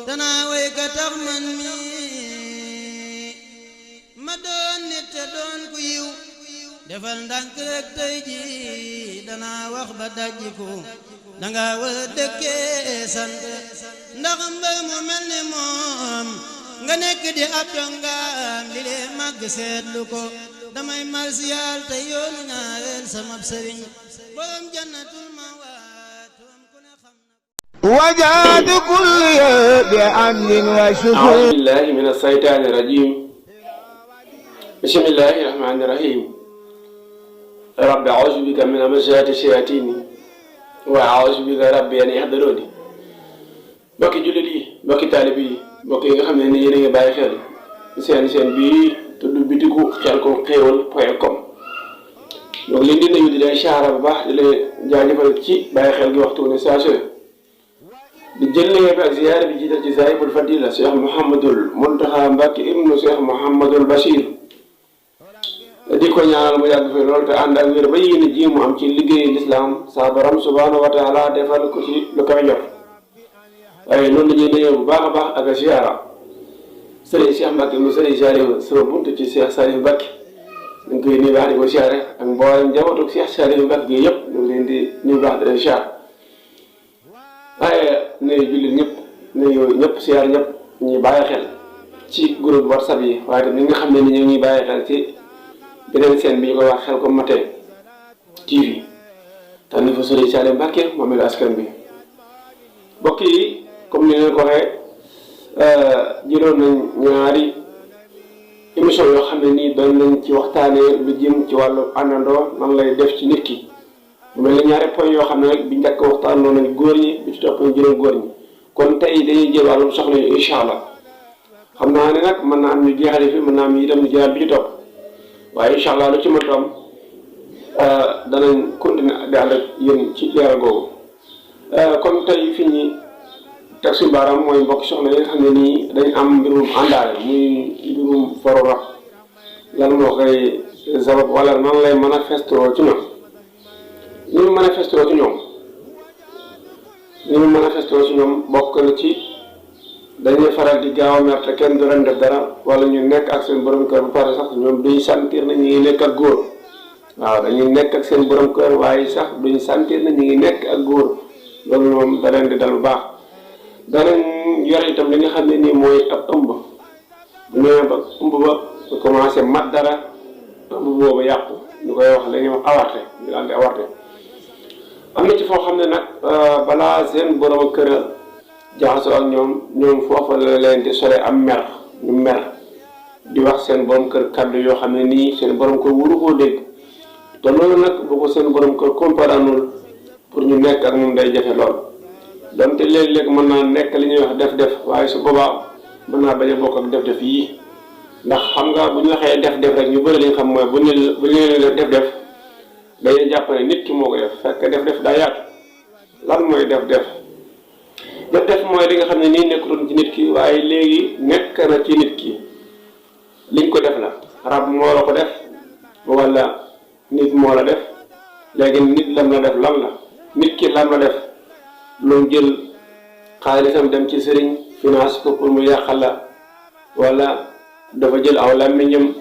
danaa way ka tax man mi ma doon nit te doon ku yiw defal ndànk rek tey ji danaa wax ba dajjiku danga war a dëkkee sant ndax mbër mu mel ni moom nga nekk di ab dongaam li lee màgg seetlu ko damay marsiyaal te yoonu ñaareel sama sëriñ borom jannatul mawaatum ku ne xam na وجاد كل بأمن وشكر أعوذ بالله من الشيطان الرجيم بسم الله الرحمن الرحيم رب أعوذ بك من همزات الشياطين وأعوذ بك رب أن يحضرون mbokki jullit yi mbokki taalib yi mbokk yi nga xam ne ni yéen a ngi bàyyi xel seen bii tudd bitigu Xelcom xéewal.com donc leen di nuyu di leen siyaara bu baax di leen jaajëfal ci bàyyi xel gi waxtu ne saa su di jël bi ak ziyaara bi jiital ci saahibul fadila Cheikh Mouhamadul Muntaxa Mbacke ibnu Cheikh Mouhamadul Bachir di ko ñaanal mu yàgg fi loolu te ànd ak wér ba yéene ji mu am ci liggéeyu lislaam saa borom subhaanahu wa taala defal ko ci lu koy jot waaye noonu la ñuy nuyoo bu baax a baax ak ziyaara sëriñ Cheikh Mbacke mu sëriñ Saliou sama buntu ci Cheikh Saliou Mbacke ñu ngi koy nuyu baax di ko siyaare ak mboolem njabootu Cheikh Saliou Mbacke gi yëpp ñu ngi leen di nuyu baax di leen siyaar waaye nuyu jullit ñëpp nuyu ñëpp siyaar ñëpp ñuy bàyyi xel ci groupe WhatsApp yi waaye tam ñi nga xam ne ni ñu ngi bàyyi xel ci beneen seen bi ñu koy wax Xelcom TV te ni fa sëriñ Saliou Mbacke moom la askan bi mbokk yi comme ni leen ko waxee jëloon nañ ñaari émission yoo xam ne nii doon nañ ci waxtaanee lu jëm ci wàllu àndandoo nan lay def ci nit ki mu mel ni ñaari point yoo xam ne rek bi njëkk waxtaan noonu nañ góor ñi bi ci topp ñu jëloon góor ñi kon tey dañuy jël wàllum soxna yi incha allah xam naa ne nag mën naa am ñu jeexale fi mën naa am itam ñu jëlaat bi ci topp waaye incha allah lu ci mën am danañ continuer di ànd ak yéen ci leeral googu kon tey fi ñi teg suñu baaraam mooy mbokki soxna yi nga xam ne nii dañ am mbirum àndaale muy mbirum faru rab lan moo koy sabab wala nan lay manifesté ci ñoom ni mu manifesté ci ñoom bokk na ci dañuy faral di gaaw a mer te kenn du leen def dara wala ñu nekk ak seen borom kër bu pare sax ñoom duñ sentir na ñu ngi nekk ak góor waaw dañuy nekk ak seen borom kër waaye sax duñ sentir na ñu ngi nekk ak góor loolu moom da leen di dal bu baax danañ yore itam li nga xam ne nii mooy ab ëmb bu ñëwee ba ëmb ba commencé mat dara ëmb boobu yàqu ñu koy wax la ñuy wax awarte ñu daan di awarte am na ci foo xam ne nag balaa seen borom kër a jaxasoo ak ñoom foofa la leen di sole am mer ñu mer di wax seen borom kër kaddu yoo xam ne nii seen borom kër wuru koo dégg te loolu nag bu ko seen borom kër comprendre pour ñu nekk ak moom day jafe lool donte léeg-léeg mën naa nekk li ñuy wax def-def waaye su boobaa mën naa bañ a bokk ak def-def yii ndax xam nga bu ñu waxee def-def rek ñu bëri li nga xam mooy bu ñu def-def dañuy jàpp ne nit ki moo ko def fekk def-def daa yaatu lan mooy def-def mooy li nga xam ne nii nekkutoon ci nit ki waaye léegi nekk na ci nit ki liñ ko def la rab moo la ko def wala nit moo la def léegi nit lam la def lan la nit ki lam la def lu jël xaalisam dem ci sëriñ finance ko pour mu yàqal la wala dafa jël aw làmmiñam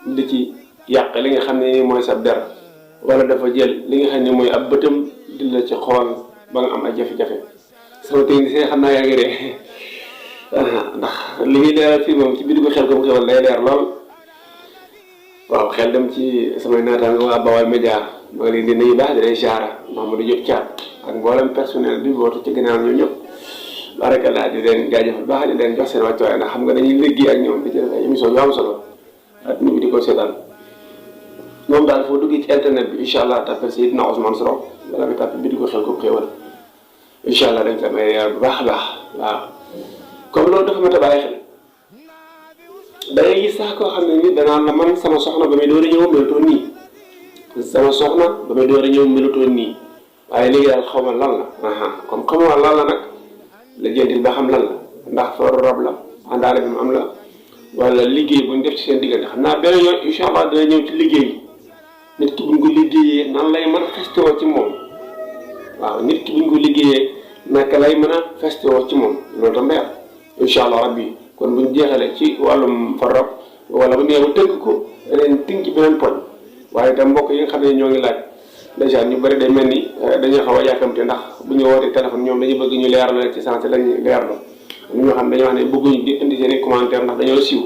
di ci yàq li nga xam ne nii mooy sa der wala dafa jël li nga xam ne mooy ab bëtam di la ci xool ba nga am ay jafe-jafe sama technicien xam naa yaa ngi ree ndax li ñuy leeral fii moom ci biir ko Xelcom xéwal day leer lool waaw xel dem ci samay naataango waa Baol Média ma ngi leen di nuyu baax di lay ziara Mamadou Diop Thiat ak mboolem personnel bi bootu ci ginnaaw ñoom ñëpp barakallah di leen jaajëfal baax di leen jox seen wàccuwaay ndax xam nga dañuy liggéey ak ñoom di ci def ay émission yu am solo ak nit ñi di ko seetaan moom daal foo duggee ci internet bi incha allah tapé seydina ousmane sourang wala nga tapé bi di ko Xelcom xéwal incha allah dañ ko may bu baax a baax waaw comme loolu dafa mat a bàyyi xel dangay gis sax koo xam ne ni danaan la man sama soxna ba muy door a ñëw melutoon nii waaye léegi daal xaw ma lan la comme xamoo lan la nag la jëntil ba xam lan la ndax faru rab la àndaale bi mu am la wala liggéey bu ñu def ci seen diggante xam naa beneen yoon incha allah dina ñëw ci liggéey nit ki buñ ko liggéeyee nan lay manifesté woo ci moom waaw nit ki buñ ko liggéeyee naka lay manifesté woo ci moom loolu tam day am incha allah rabbi kon buñ jeexalee ci wàllum fa rab wala bu neewu tënk ko leen tënk ci beneen poñ waaye itam mbokk yi nga xam ne ñoo ngi laaj dèjà ñu bëri day mel ni dañuy xaw a yàkkamte ndax bu ñu wootee téléphone ñoom dañuy bëgg ñu leeral ci sens lañuy leerlu ñu ñoo xam dañoo wax ne bëgguñu di indi seen i commentaire ndax dañoo siiw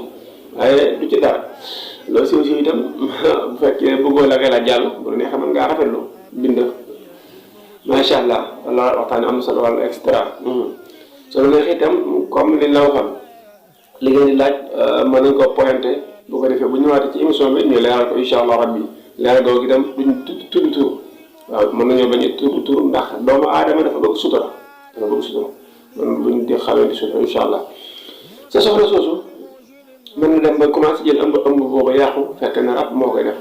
waaye du ci dara loolu siiw itam bu fekkee bëggoo la ngay la jàll bu la neexee mën ngaa rafetlu bind macha allah wala waxtaan am na solo wala et cetera soo la neexee itam comme liñ la waxoon li ngeen di laaj mën nañ ko pointé bu ko defee bu ñëwaatee ci émission bi ñu leeral ko incha allah rabbi leeral googu itam duñ tudd tur waaw mën nañoo bañ a tudd tur ndax doomu aadama dafa bëgg sutura kon buñ di xawee di sutura incha allah sa soxla soosu mën na dem ba commencé jël ëmb boobu yàqu fekk na rab moo koy def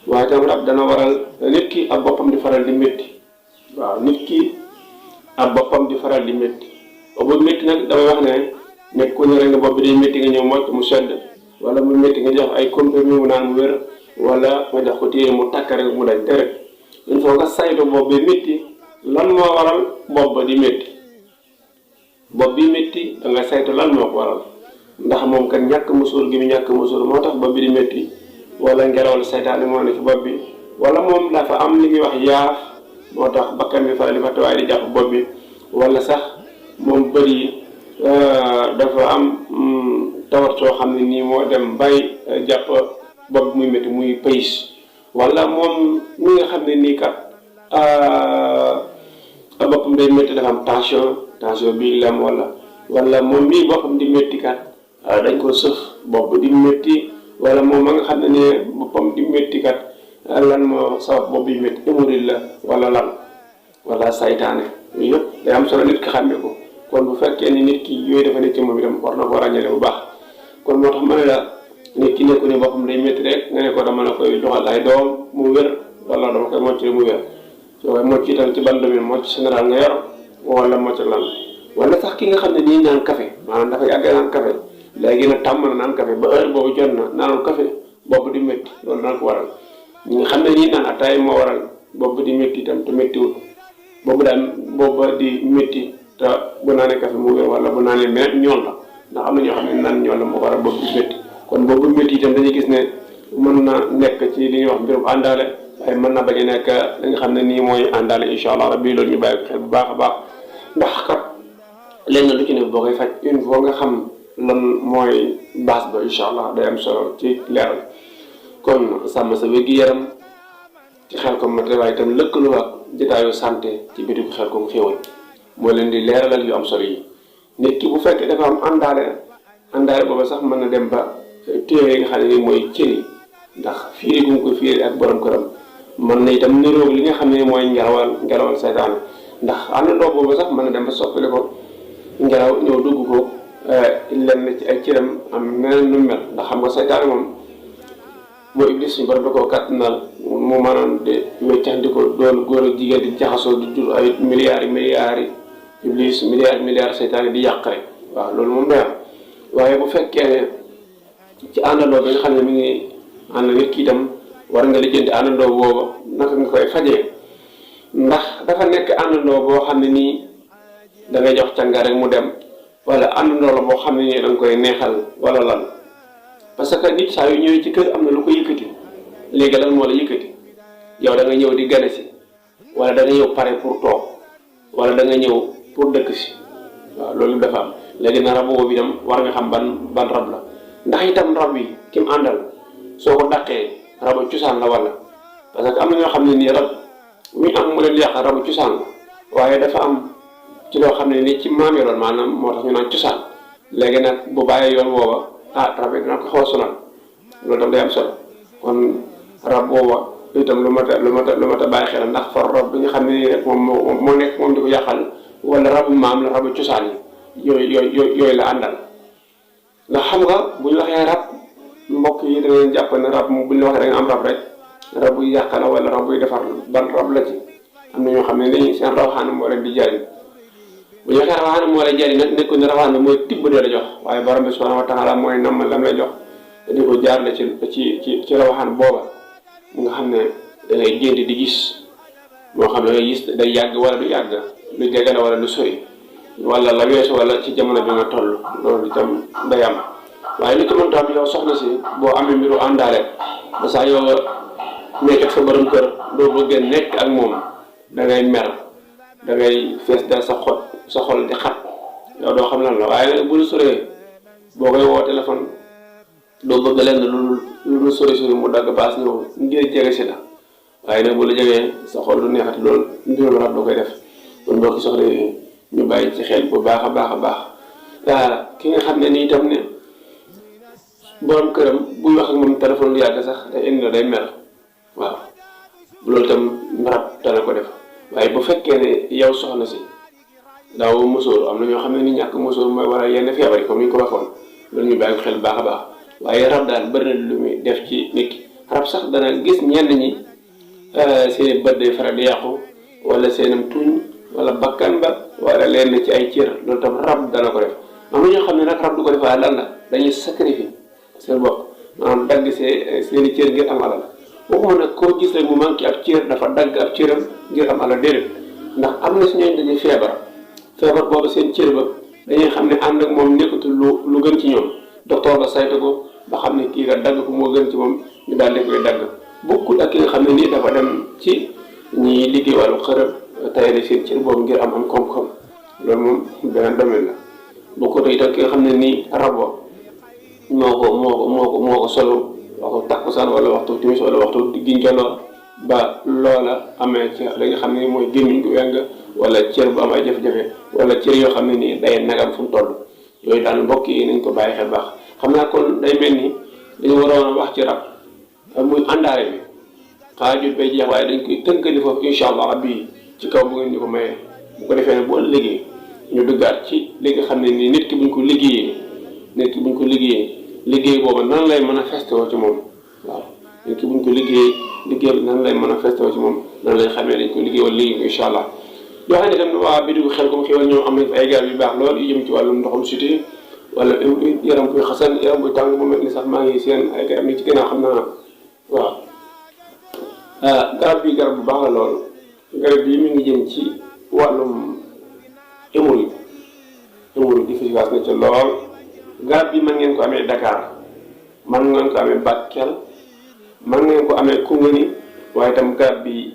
waaye itam rab dana waral nit ki ab boppam di faral di métti waaw nit ki ab boppam di faral di métti boobu métti nag damay wax ne nit ku ne rek nga bopp bi day métti nga ñëw mocc mu sedd wala mu métti nga jox ay comprimé mu naan mu wér wala nga jox ko téye mu takk rek mu dañ deret il faut nga saytu bopp bi métti lan moo waral bopp ba di métti bopp bi métti da nga saytu lan moo ko waral ndax moom kat ñàkk musóor gi mu ñàkk musóor moo tax bopp bi di métti wala ngelaw la saytaane moo ne ci bopp bi wala moom dafa am li ñuy wax yaaf moo tax bakkan bi faral di fàtte waaye di jàpp bopp bi wala sax moom bëri dafa am tawat soo xam ne nii moo dem bay jàpp bopp muy métti muy pays wala moom mi nga xam ne nii kat boppam day métti dafa am tension bi lam wala moom mii boppam di métti kat dañ ko sëf bopp di métti wala moom ma nga xam ne ne boppam di métti kat lan moo sabab bopp bi métti hémorroïde la wala lan wala saytaane yooyu yëpp day am solo nit ki xàmme ko kon bu fekkee ni nit ki yooyu dafa nekk ci moom itam war na ko ràññale bu baax kon moo tax ma ne la nit ki nekku ne boppam day métti rek nga ne ko dama la koy joxal ay doom mu wér wala dama koy mocc mu wér soo koy mocc itam ci ban domaine mocc général nga yor wala mocc lan wala sax ki nga xam ne nii naan café maanaam dafa yàgg naan café léegi nag tàmm na naan café ba heure boobu jot na naanul café bopp di métti loolu dana ko waral ñi nga xam ne nii naan ataay moo waral bopp di métti itam te méttiwul boobu daal boobu di métti te bu naanee café mu wér wala bu naanee mais ñool la ndax am na ñoo xam ne naan ñool la moo waral bopp di métti kon boobu métti itam dañuy gis ne mën na nekk ci li ñuy wax mbirum àndaale waaye mën na bañ a nekk li nga xam ne nii mooy àndaale incha allah rabbi loolu ñu bàyyi ko xel bu baax a baax ndax kat lenn lu ci ne boo koy faj une fois nga xam lan mooy base ba incha allah day am solo ci leeral kon sàmm sa wér-gi-yaram ci xel ko mat waaye itam lëkkaloo ak jotaayu santé ci biir xel ko xéwal moo leen di leeralal yu am solo yi nit ki bu fekkee dafa am àndaale booba sax mën na dem ba téere yi nga xam ne nii mooy cëri ndax fiiri gu mu ko fiiri ak borom këram mën na itam niroog li nga xam ne mooy ngelawal saytaane ndax àndandoo boobu sax mën na dem ba soppali ko ngelaw ñëw dugg ko lenn ci ay cëram am neneen nu mel ndax xam nga saytaane moom moo iblis suñu borom da koo kàttanal mu maanaam de weccax di ko doon góor ak jigéen di jaxasoo di jur ay milliards yi iblis milliards saytaane di yàq rek waaw loolu moom day am waaye bu fekkee ne ci àndandoo bi nga xam ne mi ngi ànd nit ki itam war nga lijjanti àndandoo boobu naka nga koy fajee ndax dafa nekk àndandoo boo xam ne nii da ngay jox cànga rek mu dem wala àndandoo la boo xam ne nii da nga koy neexal wala lan parce que nit saa yu ñëwee ci kër am na lu ko yëkkati léegi lan moo la yëkkati yow da nga ñëw di gane si wala da nga ñëw pare pour toog wala da nga ñëw pour dëkk si waaw loolu dafa am léegi na rab boobu itam war nga xam ban rab la ndax itam rab yi ki mu àndal soo ko dàqee rabu cosaan la wala parce que am na ñoo xam ne nii rab mi am mu leen yàq rabu cosaan la waaye dafa am ci loo xam ne nii ci maam yoroon maanaam moo tax ñu naan cosaan léegi nag bu bàyyee yoon booba rab yi dina ko xaw a sonal loolu tam day am solo kon rab booba itam lu mat a bàyyi xel ndax far rab bi nga xam ne nii rek moom moo nekk moom di ko yàqal wala rabu maam la rabu cosaan yi yooyu la àndal ndax xam nga bu ñu waxee rab mbokk yi da ngeen jàpp ne rab bu ñu la waxee da nga am rab rek rab buy yàq la wala rab buy defar ban rab la ci am na ñoo xam ne dañuy seen rawaxaana moo leen di jariñ bu ñu waxee rawaxaana moo lay jariñ nag nekkul ne rawaxaana mooy tibb de la jox waaye borom bi subhanahu wa taala mooy nam lam lay jox te di ko jaarale ci rawaxaan booba mu nga xam ne da ngay gént di gis moo xam ne ngay gis day yàgg wala du yàgg lu jege la wala lu sori wala la weesu wala ci jamono bi nga toll loolu itam day am waaye li ko mën tam yow soxna si boo amee mbiru àndaale ba saa yow nekk ak sa borom kër doo bëgg nekk ak moom da ngay mer da ngay fees dal sa xol di xat yow doo xam lan la waaye nag bu lu soree boo koy woo téléphone doo bëgg leen lu sori mu dagg baas ñëw ngir jege si la waaye nag bu la jegee sa xol du neexati loolu mbirum rab da koy def kon mbokki soxna yi ñu bàyyi ci xel bu baax a baax ki nga xam ne nii itam ne borom këram buy wax ak moom téléphone lu yàgg sax day indi la day mer waaw loolu itam rab dana ko def waaye bu fekkee ne yow soxna si daaw mosóor am na ñoo xam ne ni ñàkk mosóor mooy waral yenn feebar yi comme ni ñu ko waxoon loolu ñu bàyyi xel baax a baax waaye rab daal bëri na lu muy def ci nit ki rab sax dana gis ñenn ñi seen bët day faral di yàqu wala seenam tuñ wala bakkan ba wala leen ci ay cër loolu tam rab dana ko def am na ñoo xam ne nag rab du ko def waaye lan la dañuy sacrifier seen bopp maanaam dagg seen i cër ngir am alal waxuma nag koo gis rek mu manqué ab cër dafa dagg ab cëram ngir am alal déedéet ndax am na si ñooñu dañuy feebar boobu seen cër ba dañuy xam ne ànd ak moom nekkatul lu gën ci ñoom docteur ba saytu ko ba xam ne kii nga dagg ko moo gën ci moom ñu daal di koy dagg bokkul ak ki nga xam ne nii dafa dem ci ñi liggéey wàllu xërëb tayale seen cër boobu ngir am koom-koom loolu moom beneen domaine la bokkut itam ki nga xam ne nii rabo moo ko solo waxtu takkusaan wala waxtu timis wala waxtu ginjaloor ba loola amee ci li nga xam ne mooy gémmiñ gu weng wala cër bu am ay jafe-jafe wala cër yoo xam ne nii day nagam fu mu toll yooyu daal mbokk yi nañ ko bàyyi xel baax xam naa kon day mel ni dañu waroon a wax ci rab muy àndaare bi xaajut bay jeex waaye dañ koy tënkali foofu incha allah bii ci kaw bu ngeen ñu ko mayee bu ko defee ne bu ëllëgee ñu duggaat ci li nga xam ne nii nit ki buñ ko liggéeyee liggéey boobu nan lay manifesté woo ci moom waaw nit ki buñ ko liggéey nan lay manifesté woo ci moom nan lay xamee dañ ko liggéey wala liggéey ko incha allah yoo xam ne tam waa bidigu xel comme xéwal ñoom am nañ fa ay garab yu baax lool yu jëm ci wàllum ndoxum siti wala yaram buy xasan yaram buy tàng mu mel ni sax maa ngi seen ay garab ni ci gannaaw xam naa waaw garab bi garab bu baax la lool garab bi mi ngi jëm ci wàllum hémorroïde efficace na ca lool garab bi mën ngeen ko amee Dakar mën ngeen ko amee Bakel mën ngeen ko amee Koungheul waaye itam garab bi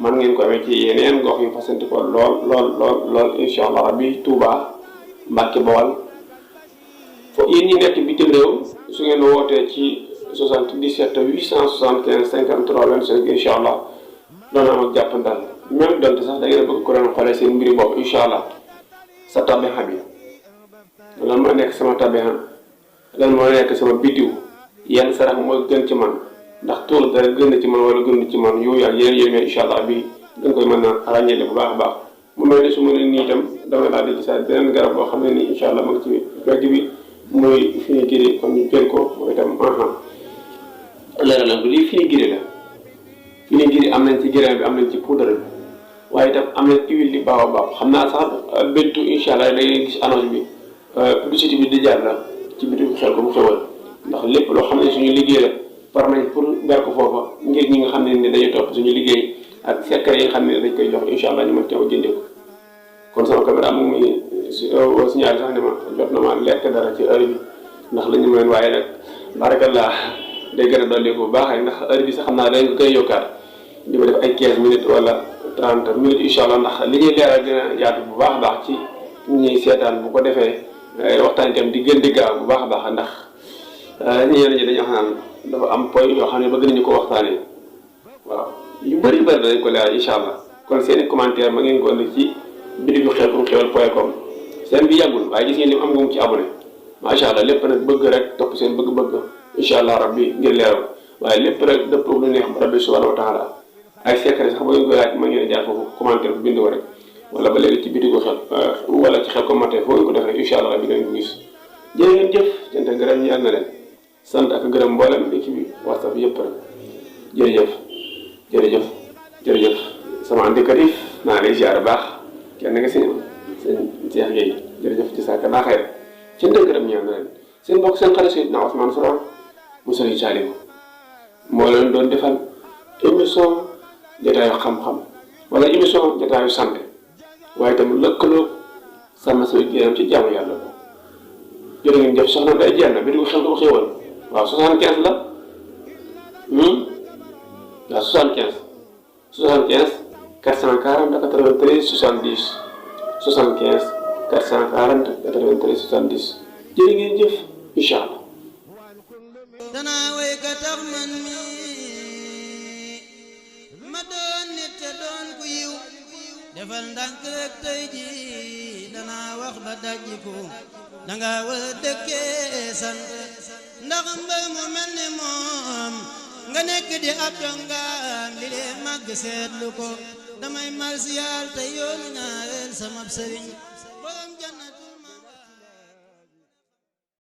mën ngeen ko amee ci yeneen gox yu fasanti ko lool incha allah rabbi Touba Mbacke Baol foofu yéen ñi nekk bitim réew su ngeen wootee ci 77 875 53 25 incha allah doon am ak jàppandal même donte sax da ngeen bëgg ko doon xoolee seen mbiri bopp incha allah sa tabixa bi lan moo nekk sama tabixa lan moo nekk sama biddiw yenn sarax mooy gën ci man ndax tuur dara gën na ci man wala gën ci man yooyu ak yeneen incha allah bi dañ koy mën a ràññeele bu baax a baax mu mel ne su ma ne nii itam dama daal di gisaat beneen garab boo xam ne nii incha allah ma ngi ci wegg bi muy fini giri comme ñu jël ko mooy itam leeral la lii fini giri am nañ ci grain bi am nañ ci poudre bi waaye itam am nañ huile di baaw a baax xam naa sax béttu incha allah da ngay gis annonce bi publicité bi di jaar la ci bitu xel ko mu xewal ndax lépp loo xam ne suñu liggéey la par nañ pour ber ko foofa ngir ñi nga xam ne ni dañuy topp suñu liggéey ak secret yi nga xam ne dañ koy jox incha allah ñu mën teew jëndee ko kon sama caméra mu ngi signalé sax ne ma jot na ma lekk dara ci heure bi ndax la ñu mën waaye nag barakallah day gën a dolli bu baax ndax heure bi sax xam naa dañ ko koy yokkaat di ma def ay 15 minutes wala 30 minutes incha allah ndax li ñuy leeral dina yaatu bu baax a baax ci ñuy seetaan bu ko defee waxtaan itam di gën di gaaw bu baax a baax ndax ñeneen ñi dañoo xam naan dafa am point yoo xam ne bëgg nañu ko waxtaanee waaw yu bëri dañ ko leeral incha allah kon seen i commentaire ma ngeen ko indi ci bidigu xelcom seen bi yàggul waaye gis ngeen li mu am nga mu ci abonné macha allah lépp nag bëgg rek topp seen bëgg-bëgg incha allah rabbi ngir leeral waaye lépp rek dëppoo lu neex rabbi subhanahu wa taala ay secret sax ba ngeen koy laaj ma ngeen jaar foofu commentaire bu bind ko rek wala ba léegi ci bidigu xel wala ci xel ko matin foo ngeen ko def rek incha allah rabbi ngeen ko gis jërë ngeen jëf cant gërëm ñaan na leen sant ak gërëm mboolem équipe bi whatsapp yëpp rek jërëjëf sama andikat yi naa lay ziar baax kenn nga sëñ Cheikh Gueye jërëjëf ci saaka naa xëy ci ndëgëram ñaan na leen seen mbokk seen xarit seydina ousmane sourang mu sëriñ Saliou moo leen doon defal émission jotaayu xam-xam wala émission jotaayu santé waaye itam lëkkaloo sàmm sa yaram ci jaamu yàlla ko jërë ngeen jëf soxna day jenn bi di ko xel ko xéwal waaw 75 la waaw 75 440 93 70 75 440 93 70 jërë ngeen jëf incha allah. danaa way ka tax man mi ma doon nit te doon ku yiw defal ndànk rek tey ji danaa wax ba dajjiku danga war a dëkkee sant ndax mbër mu mel ni moom nga nekk di ab dongaam li lee màgg seetlu ko damay marsiyaal te yoonu ñaareel sama sëriñ